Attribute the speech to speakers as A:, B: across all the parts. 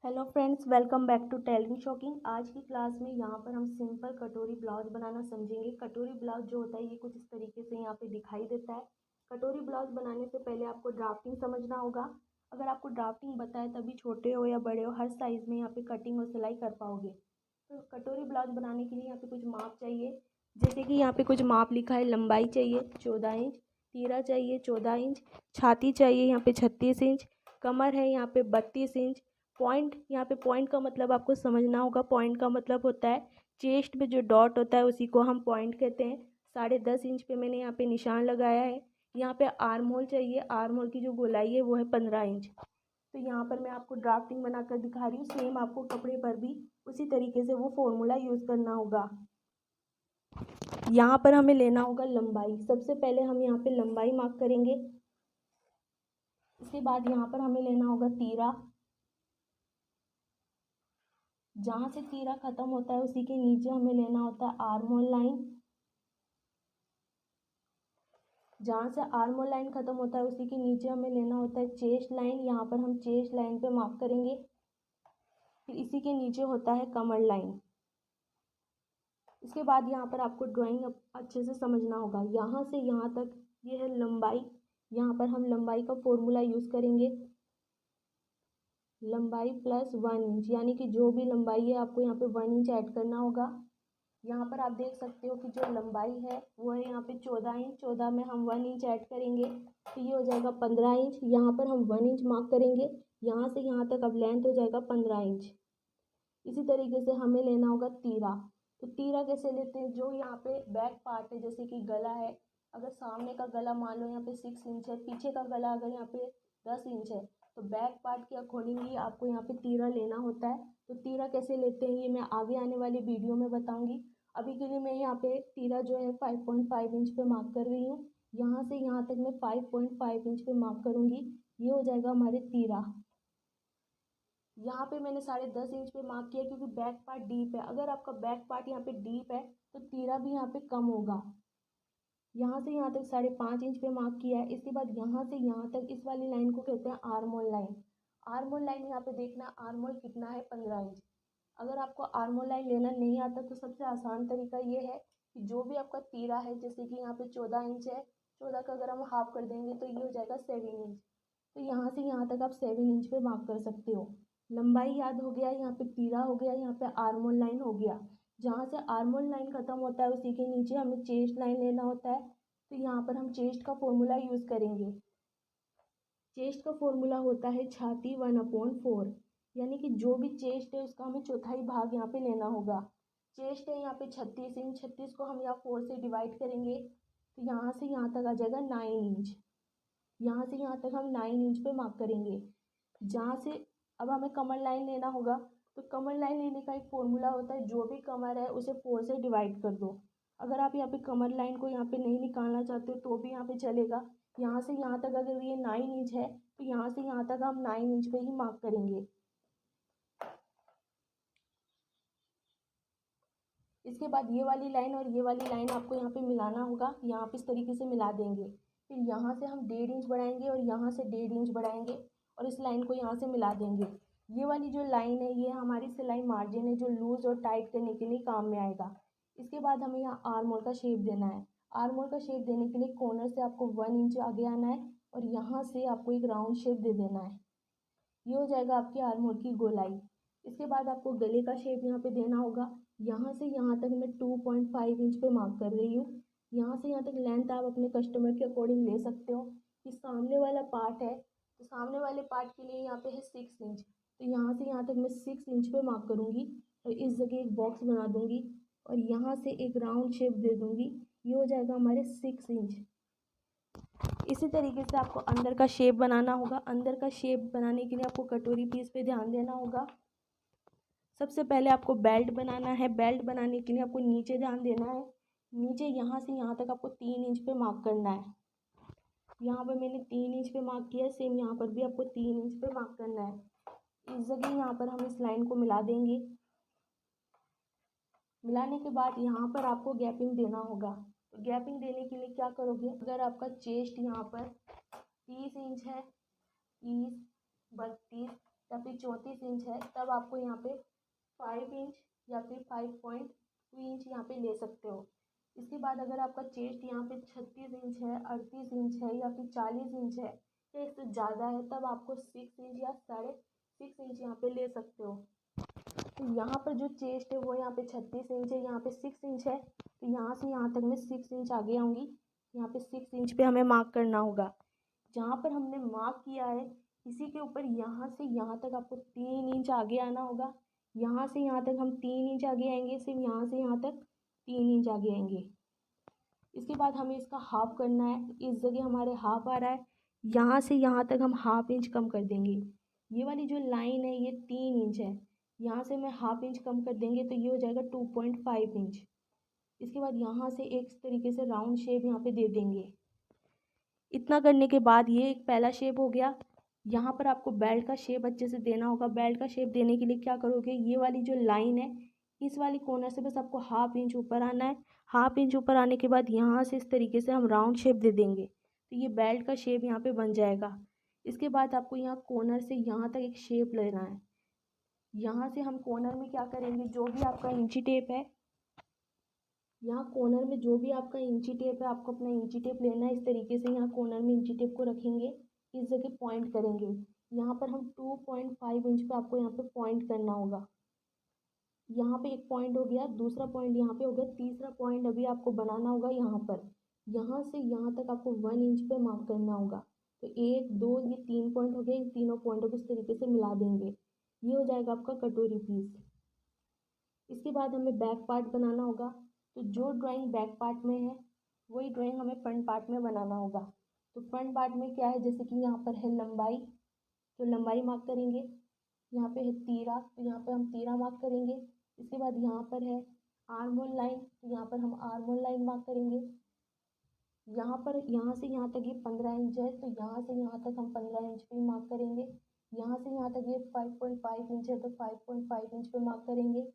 A: Hello friends, welcome back to tailoring shocking. आज की class में यहाँ पर हम सिंपल कटोरी ब्लाउज बनाना समझेंगे। कटोरी ब्लाउज जो होता है ये कुछ इस तरीके से यहाँ पे दिखाई देता है। कटोरी ब्लाउज बनाने से पहले आपको ड्राफ्टिंग समझना होगा। अगर आपको ड्राफ्टिंग बताए तभी छोटे हो या बड़े हो हर साइज़ में यहाँ पे कटिंग और सिलाई कर पाओगे। तो कटोरी ब्लाउज बनाने के लिए यहाँ पे कुछ माप चाहिए। जैसे कि यहाँ पे कुछ माप लिखा है। लंबाई चाहिए 14 इंच, तीरा चाहिए 14 इंच, छाती चाहिए यहाँ पे 36 इंच, कमर है यहाँ पे 32 इंच। पॉइंट, यहाँ पे पॉइंट का मतलब आपको समझना होगा। पॉइंट का मतलब होता है चेस्ट में जो डॉट होता है उसी को हम पॉइंट कहते हैं। 10.5 इंच पे मैंने यहाँ पे निशान लगाया है। यहाँ पे आर्म होल चाहिए। आर्म होल की जो गोलाई है वो है 15 इंच। तो यहाँ पर मैं आपको ड्राफ्टिंग बनाकर दिखा रही हूँ। सेम आपको कपड़े पर भी उसी तरीके से वो फॉर्मूला यूज़ करना होगा। यहाँ पर हमें लेना होगा लंबाई। सबसे पहले हम यहाँ पे लंबाई मार्क करेंगे। इसके बाद यहाँ पर हमें लेना होगा तीरा। जहाँ से तीरा खत्म होता है उसी के नीचे हमें लेना होता है आर्म होल लाइन। जहाँ से आर्म होल लाइन खत्म होता है उसी के नीचे हमें लेना होता है चेस्ट लाइन। यहाँ पर हम चेस्ट लाइन पे मार्क करेंगे। फिर इसी के नीचे होता है कमर लाइन। इसके बाद यहाँ पर आपको ड्राइंग अच्छे से समझना होगा। यहाँ से यहाँ तक ये है लंबाई। यहाँ पर हम लंबाई का फॉर्मूला यूज़ करेंगे। लंबाई प्लस 1 इंच, यानी कि जो भी लंबाई है आपको यहाँ पे 1 इंच ऐड करना होगा। यहाँ पर आप देख सकते हो कि जो लंबाई है वो है यहाँ पे 14 इंच। 14 में हम 1 इंच ऐड करेंगे तो ये हो जाएगा 15 इंच। यहाँ पर हम 1 इंच मार्क करेंगे। यहाँ से यहाँ तक अब लेंथ हो जाएगा 15 इंच। इसी तरीके से हमें लेना होगा तीरा। तो तीरा कैसे लेते हैं? जो यहाँ पे बैक पार्ट है, जैसे कि गला है, अगर सामने का गला मान लो यहाँ पे 6 इंच है, पीछे का गला अगर यहाँ पे 10 इंच है, तो बैक पार्ट के अकॉर्डिंगली आपको यहाँ पे तीरा लेना होता है। तो तीरा कैसे लेते हैं ये मैं आगे आने वाली वीडियो में बताऊंगी। अभी के लिए मैं यहाँ पे तीरा जो है 5.5 इंच पे मार्क कर रही हूँ। यहाँ से यहाँ तक मैं 5.5 इंच पे मार्क करूँगी। ये हो जाएगा हमारे तीरा। यहाँ पे मैंने 10.5 इंच पे मार्क किया क्योंकि बैक पार्ट डीप है। अगर आपका बैक पार्ट यहाँ पे डीप है तो तीरा भी यहाँ पे कम होगा। यहाँ से यहाँ तक 5.5 इंच पे मार्क किया है। इसके बाद यहाँ से यहाँ तक इस वाली लाइन को कहते हैं arm hole line. Arm hole line यहाँ पे देखना, आर्म होल कितना है? 15 इंच। अगर आपको आर्म होल लाइन लेना नहीं आता तो सबसे आसान तरीका ये है कि जो भी आपका तीरा है, जैसे कि यहाँ पे 14 इंच है, 14 का अगर हम हाफ कर देंगे तो ये हो जाएगा 7 इंच। तो यहाँ से यहाँ तक आप 7 इंच पे मार्क कर सकते हो। लंबाई याद हो गया, यहाँ पे तीरा हो गया, यहाँ पे आर्म होल लाइन हो गया। जहाँ से आर्म होल लाइन खत्म होता है उसी के नीचे हमें चेस्ट लाइन लेना होता है। तो यहाँ पर हम चेस्ट का फॉर्मूला यूज़ करेंगे। चेस्ट का फॉर्मूला होता है छाती 1/4, यानी कि जो भी चेस्ट है उसका हमें चौथाई भाग यहाँ पे लेना होगा। चेस्ट है यहाँ पे 36 इंच, 36 को हम यहाँ 4 से डिवाइड करेंगे तो यहाँ से यहाँ तक आ जाएगा 9 इंच। यहाँ से यहाँ तक हम 9 इंच पे मार्क करेंगे। जहाँ से अब हमें कमर लाइन लेना होगा। तो कमर लाइन लेने का एक फॉर्मूला होता है, जो भी कमर है उसे 4 से डिवाइड कर दो। अगर आप यहाँ पे कमर लाइन को यहाँ पे नहीं निकालना चाहते हो तो भी यहाँ पे चलेगा। यहाँ से यहाँ तक अगर ये 9 इंच है तो यहाँ से यहाँ तक हम 9 इंच पे ही मार्क करेंगे। इसके बाद ये वाली लाइन और ये वाली लाइन आपको यहाँ पे मिलाना होगा। यहाँ पे इस तरीके से मिला देंगे। फिर यहाँ से हम 1.5 इंच बढ़ाएंगे और यहाँ से 1.5 इंच बढ़ाएंगे और इस लाइन को यहाँ से मिला देंगे। ये वाली जो लाइन है ये हमारी सिलाई मार्जिन है, जो लूज और टाइट करने के लिए काम में आएगा। इसके बाद हमें यहाँ आर्म होल का शेप देना है। आर्म होल का शेप देने के लिए कॉर्नर से आपको 1 इंच आगे आना है और यहाँ से आपको एक राउंड शेप दे देना है। ये हो जाएगा आपकी आर्म होल की गोलाई। इसके बाद आपको गले का शेप यहाँ पे देना होगा। यहाँ से यहाँ तक मैं 2.5 इंच पे मार्क कर रही हूँ। यहाँ से यहाँ तक लेंथ आप अपने कस्टमर के अकॉर्डिंग ले सकते हो। कि सामने वाला पार्ट है तो सामने वाले पार्ट के लिए यहाँ पे है 6 इंच, तो यहाँ से यहाँ तक मैं 6 इंच पे मार्क करूँगी और इस जगह एक बॉक्स बना दूँगी और यहाँ से एक राउंड शेप दे दूँगी। ये हो जाएगा हमारे 6 इंच। इसी तरीके से आपको अंदर का शेप बनाना होगा। अंदर का शेप बनाने के लिए आपको कटोरी पीस पे ध्यान देना होगा। सबसे पहले आपको बेल्ट बनाना है। बेल्ट बनाने के लिए आपको नीचे ध्यान देना है। नीचे यहाँ से यहाँ तक आपको 3 इंच पे मार्क करना है। यहाँ पर मैंने 3 इंच पे मार्क किया है, सेम यहाँ पर भी आपको 3 इंच पे मार्क करना है। इस जगह यहाँ पर हम इस लाइन को मिला देंगे। मिलाने के बाद यहाँ पर आपको गैपिंग देना होगा। तो गैपिंग देने के लिए क्या करोगे? अगर आपका चेस्ट यहाँ पर 30 इंच है, 30, 32, या फिर 34 इंच है, तब आपको यहाँ पे 5 इंच या फिर 5.2 इंच यहाँ पे ले सकते हो। इसके बाद अगर आपका चेस्ट यहाँ पे 36 इंच है, 38 इंच है या फिर 40 इंच है या इससे ज़्यादा है, तब आपको 6 इंच या 6.5 इंच यहाँ पे ले सकते हो। तो यहाँ पर जो चेस्ट है वो यहाँ पे 36 इंच है, यहाँ पे 6 इंच है, तो यहाँ से यहाँ तक मैं 6 इंच आगे आऊँगी। यहाँ पे 6 इंच पे हमें मार्क करना होगा। जहाँ पर हमने मार्क किया है इसी के ऊपर यहाँ से यहाँ तक आपको 3 इंच आगे आना होगा। यहाँ से यहाँ तक हम 3 इंच आगे आएंगे, सिर्फ यहाँ से यहाँ तक 3 इंच आगे आएंगे। इसके बाद हमें इसका हाफ करना है। इस जगह हमारे हाफ आ रहा है, यहाँ से यहाँ तक हम हाफ इंच कम कर देंगे। ये वाली जो लाइन है ये 3 इंच है, यहाँ से मैं हाफ इंच कम कर देंगे तो ये हो जाएगा 2.5 इंच। इसके बाद यहाँ से एक तरीके से राउंड शेप यहाँ पे दे देंगे। इतना करने के बाद ये एक पहला शेप हो गया। यहाँ पर आपको बेल्ट का शेप अच्छे से देना होगा। बेल्ट का शेप देने के लिए क्या करोगे, ये वाली जो लाइन है इस वाली कॉर्नर से बस आपको हाफ इंच ऊपर आना है। हाफ इंच ऊपर आने के बाद यहाँ से इस तरीके से हम राउंड शेप दे देंगे तो ये बेल्ट का शेप यहाँ पे बन जाएगा। इसके बाद आपको यहाँ कॉर्नर से यहाँ तक एक शेप लेना है। यहाँ से हम कॉर्नर में क्या करेंगे, जो भी आपका इंची टेप है, यहाँ कॉर्नर में जो भी आपका इंची टेप है आपको अपना इंची टेप लेना है। इस तरीके से यहाँ कॉर्नर में इंची टेप को रखेंगे, इस जगह पॉइंट करेंगे। यहाँ पर हम 2.5 इंच पे आपको यहाँ पे पॉइंट करना होगा। यहाँ पे एक पॉइंट हो गया, दूसरा पॉइंट यहाँ पे हो गया, तीसरा पॉइंट अभी आपको बनाना होगा यहाँ पर। यहाँ से यहाँ तक आपको 1 इंच पे मार्क करना होगा। तो 1 2 ये 3 पॉइंट हो गए, इन तीनों पॉइंटों को इस तरीके से मिला देंगे। ये हो जाएगा आपका कटोरी पीस। इसके बाद हमें बैक पार्ट बनाना होगा। तो जो ड्राइंग बैक पार्ट में है वही ड्राइंग हमें फ्रंट पार्ट में बनाना होगा। तो फ्रंट पार्ट में क्या है, जैसे कि यहाँ पर है लंबाई, तो लंबाई मार्क करेंगे। यहाँ पे है तीरा, तो यहाँ पे हम तीरा मार्क करेंगे। इसके बाद यहाँ पर है आर्म होल लाइन, तो यहाँ पर हम आर्म होल लाइन मार्क करेंगे। यहाँ पर यहाँ से यहाँ तक ये 15 इंच है, तो यहाँ से यहाँ तक हम 15 इंच पे मार्क करेंगे। यहाँ से यहाँ तक ये 5.5 इंच है, तो 5.5 इंच पे मार्क करेंगे।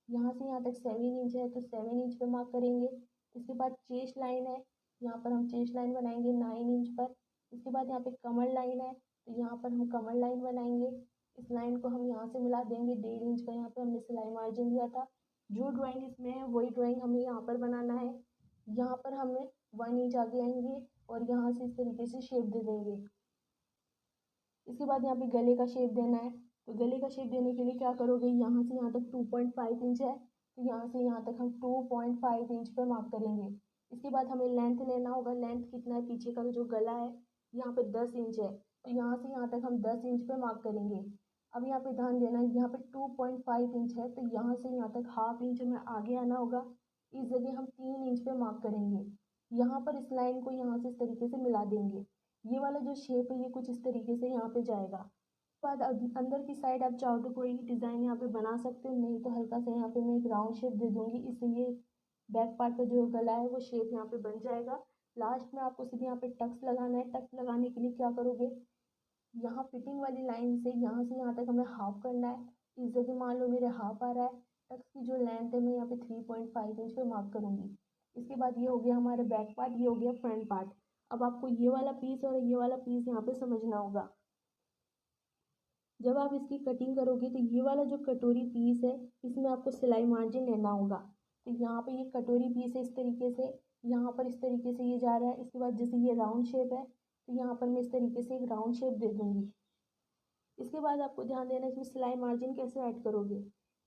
A: यहाँ से यहाँ तक 7 इंच है, तो 7 इंच पे मार्क करेंगे। इसके बाद चेस्ट लाइन है, यहाँ पर हम चेस्ट लाइन बनाएंगे 9 इंच पर। इसके बाद यहाँ पे कमर लाइन है, तो यहाँ पर हम कमर लाइन बनाएंगे। इस लाइन को हम यहाँ से मिला देंगे 1.5 इंच का, यहाँ पे हमने सिलाई मार्जिन दिया था। जो ड्राइंग इसमें है वही ड्राइंग हमें यहाँ पर बनाना है। यहाँ पर हमें 1 इंच आगे आएंगे और यहाँ से इस तरीके से शेप दे देंगे। इसके बाद यहाँ पे गले का शेप देना है। तो गले का शेप देने के लिए क्या करोगे, यहाँ से यहाँ तक 2.5 इंच है, तो यहाँ से यहाँ तक हम 2.5 इंच पर मार्क करेंगे। इसके बाद हमें लेंथ लेना होगा। लेंथ कितना है, पीछे का जो गला है यहाँ पे 10 इंच है, तो यहाँ से यहाँ तक हम 10 इंच पे मार्क करेंगे। अब यहाँ पे ध्यान देना है, यहाँ पे 2.5 इंच है, तो यहाँ से यहाँ तक हाफ इंच हमें आगे आना होगा। इस जगह हम 3 इंच पे मार्क करेंगे। यहाँ पर इस लाइन को यहाँ से इस तरीके से मिला देंगे। ये वाला जो शेप है ये कुछ इस तरीके से यहाँ पे जाएगा। बाद अंदर की साइड आप चाहो तो कोई डिज़ाइन यहाँ पे बना सकते हो, नहीं तो हल्का सा यहाँ पे मैं एक राउंड शेप दे दूँगी। इससे ये बैक पार्ट का जो गला है वो शेप यहाँ पे बन जाएगा। लास्ट में आपको सीधे यहाँ पे टक्स लगाना है। टक्स लगाने के लिए क्या करोगे, यहाँ फिटिंग वाली लाइन से यहाँ तक हमें हाफ करना है। इस जगह मान लो मेरे हाफ आ रहा है, टक्स की जो लेंथ है मैं यहाँ पे 3.5 इंच पे मार्क करूँगी। इसके बाद ये हो गया हमारा बैक पार्ट, ये हो गया फ्रंट पार्ट। अब आपको ये वाला पीस और ये वाला पीस यहाँ पे समझना होगा। जब आप इसकी कटिंग करोगे तो ये वाला जो कटोरी पीस है इसमें आपको सिलाई मार्जिन लेना होगा। तो यहाँ पे ये कटोरी पीस है, इस तरीके से यहाँ पर इस तरीके से ये जा रहा है। इसके बाद जैसे ये राउंड शेप है तो यहाँ पर मैं इस तरीके से एक राउंड शेप दे दूँगी। इसके बाद आपको ध्यान देना है इसमें सिलाई मार्जिन कैसे ऐड करोगे।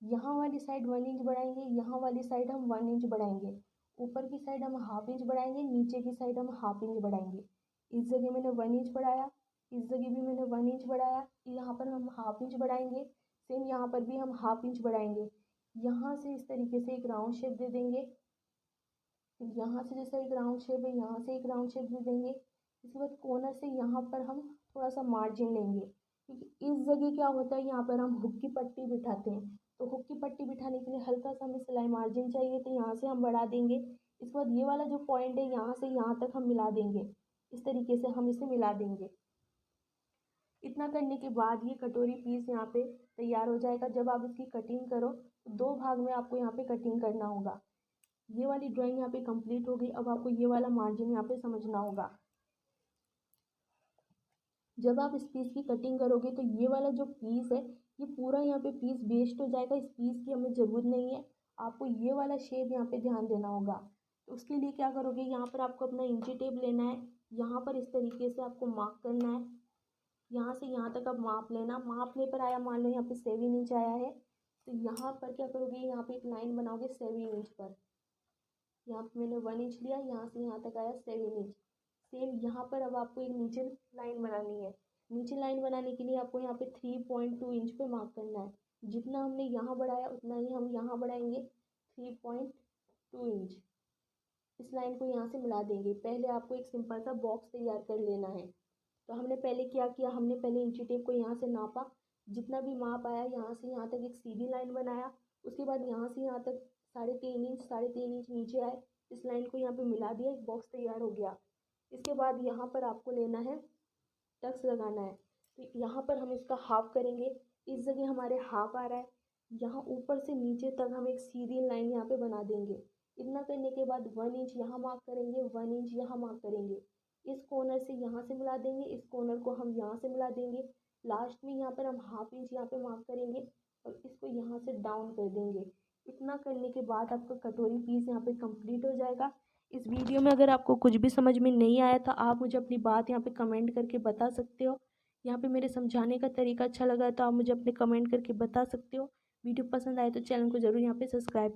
A: यहाँ वाली साइड 1 इंच बढ़ाएंगे, यहाँ वाली साइड हम 1 इंच बढ़ाएंगे। ऊपर की साइड हम हाफ इंच बढ़ाएंगे, नीचे की साइड हम हाफ इंच बढ़ाएंगे। इस जगह मैंने 1 इंच बढ़ाया, इस जगह भी मैंने 1 इंच बढ़ाया, यहाँ पर हम हाफ इंच बढ़ाएंगे। सेम यहाँ पर भी हम हाफ इंच बढ़ाएंगे। यहाँ से इस तरीके से एक राउंड शेप दे देंगे। फिर यहाँ से जैसा एक राउंड शेप है यहाँ से एक राउंड शेप दे देंगे। इसके बाद कॉर्नर से यहाँ पर हम थोड़ा सा मार्जिन लेंगे, क्योंकि इस जगह क्या होता है यहाँ पर हम हुक की पट्टी बिठाते हैं। तो हुक की पट्टी बिठाने के लिए हल्का सा हमें सिलाई मार्जिन चाहिए, तो यहाँ से हम बढ़ा देंगे। इसके बाद ये वाला जो पॉइंट है यहाँ से यहाँ तक हम मिला देंगे। इस तरीके से हम इसे मिला देंगे। इतना करने के बाद ये कटोरी पीस यहाँ पे तैयार हो जाएगा। जब आप इसकी कटिंग करो तो 2 भाग में आपको यहाँ पे कटिंग करना होगा। ये वाली ड्राइंग यहाँ पे कंप्लीट हो गई। अब आपको ये वाला मार्जिन यहाँ पे समझना होगा। जब आप इस पीस की कटिंग करोगे तो ये वाला जो पीस है ये पूरा यहाँ पे पीस वेस्ट हो जाएगा। इस पीस की हमें ज़रूरत नहीं है। आपको ये वाला शेप यहाँ पे ध्यान देना होगा। तो उसके लिए क्या करोगे, यहाँ पर आपको अपना इंची टेप लेना है। यहाँ पर इस तरीके से आपको मार्क करना है। यहाँ से यहाँ तक आप माप लेना। मापने पर आया, मान लो यहाँ पे 7 इंच आया है, तो यहाँ पर क्या करोगे, यहाँ पे एक लाइन बनाओगे 7 इंच पर। यहाँ पे मैंने 1 इंच लिया, यहाँ से यहाँ तक आया 7 इंच। सेम यहाँ पर अब आपको एक नीचे लाइन बनानी है। नीचे लाइन बनाने के लिए आपको यहाँ पे 3.2 इंच पे मार्क करना है। जितना हमने यहाँ बढ़ाया उतना ही हम यहाँ बढ़ाएंगे 3.2 इंच। इस लाइन को यहाँ से मिला देंगे। पहले आपको एक सिंपल सा बॉक्स तैयार कर लेना है। तो हमने पहले क्या किया, हमने पहले इंची टेप को यहाँ से नापा। जितना भी माप आया यहाँ से यहाँ तक एक सीधी लाइन बनाया। उसके बाद यहाँ से यहाँ तक 3.5 इंच नीचे आए। इस लाइन को यहाँ पे मिला दिया, एक बॉक्स तैयार हो गया। इसके बाद यहाँ पर आपको लेना है, टक्स लगाना है। तो यहाँ पर हम इसका हाफ करेंगे। इस जगह हमारे हाफ आ रहा है। यहाँ ऊपर से नीचे तक हम एक सीधी लाइन यहाँ पे बना देंगे। इतना करने के बाद 1 इंच यहाँ मार्क करेंगे, 1 इंच यहाँ मार्क करेंगे। इस कॉर्नर से यहाँ से मिला देंगे, इस कॉर्नर को हम यहाँ से मिला देंगे। लास्ट में यहाँ पर हम हाफ इंच यहाँ पे मार्क करेंगे और इसको यहाँ से डाउन कर देंगे। इतना करने के बाद आपका कटोरी पीस यहाँ पे कंप्लीट हो जाएगा। इस वीडियो में अगर आपको कुछ भी समझ में नहीं आया तो आप मुझे अपनी बात यहाँ पे कमेंट करके बता सकते हो। यहाँ पे मेरे समझाने का तरीका अच्छा लगा तो आप मुझे अपने कमेंट करके बता सकते हो। वीडियो पसंद आए तो चैनल को ज़रूर यहाँ पे सब्सक्राइब